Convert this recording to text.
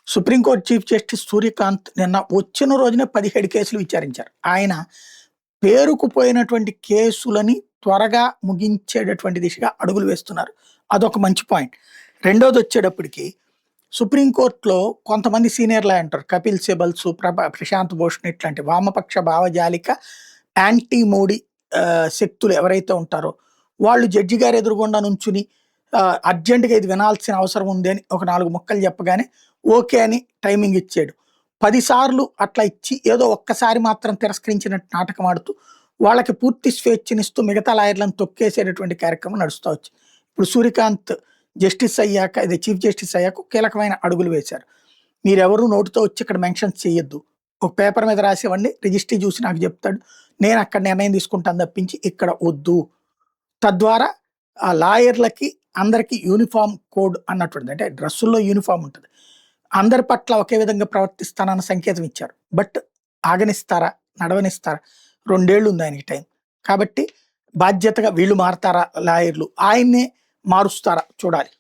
Supreme court chief justice Surya Kant నిన్న వచ్చిన రోజునే 17 కేసులు విచారించారు. ఆయన పేరుకుపోయినటువంటి కేసులని త్వరగా ముగించేటటువంటి దిశగా అడుగులు వేస్తున్నారు. అదొక మంచి పాయింట్. రెండోదొచ్చేటప్పటికి సుప్రీంకోర్టులో కొంతమంది సీనియర్‌లే అంటారు. కపిల్ సిబల్స్, ప్రశాంత్ భూషణ్ ఇట్లాంటి వామపక్ష భావజాలిక యాంటీ మోడీ శక్తులు ఎవరైతే ఉంటారో వాళ్ళు జడ్జి గారి ఎదురుగుండా నుంచుని అర్జెంట్‌గా ఇది వినాల్సిన అవసరం ఉంది అని ఒక 4 ముక్కలు చెప్పగానే ఓకే అని టైమింగ్ ఇచ్చాడు. 10 సార్లు అట్లా ఇచ్చి ఏదో ఒక్కసారి మాత్రం తిరస్కరించినట్టు నాటకం ఆడుతూ వాళ్ళకి పూర్తి స్వేచ్ఛనిస్తూ మిగతా లాయర్లను తొక్కేసేటటువంటి కార్యక్రమం నడుస్తా వచ్చింది. ఇప్పుడు సూర్యకాంత్ జస్టిస్ అయ్యాక ఇది చీఫ్ జస్టిస్ అయ్యాక కీలకమైన అడుగులు వేశారు. మీరెవరు నోటితో వచ్చి ఇక్కడ మెన్షన్స్ చేయొద్దు. ఒక పేపర్ మీద రాసేవండి, రిజిస్ట్రీ చూసి నాకు చెప్తాడు. నేను అక్కడ నిర్ణయం తీసుకుంటాను తప్పించి ఇక్కడ వద్దు. తద్వారా ఆ లాయర్లకి అందరికీ యూనిఫామ్ కోడ్ అన్నటువంటిది, అంటే డ్రెస్సుల్లో యూనిఫామ్ ఉంటుంది. అందరి పట్ల ఒకే విధంగా ప్రవర్తిస్తానన్న సంకేతం ఇచ్చారు. బట్ ఆగనిస్తారా, నడవనిస్తారా? 2 ఏళ్ళు ఉంది ఆయనకి టైం. కాబట్టి బాధ్యతగా వీళ్ళు మారతారా లాయర్లు, ఆయన్నే మారుస్తారా చూడాలి.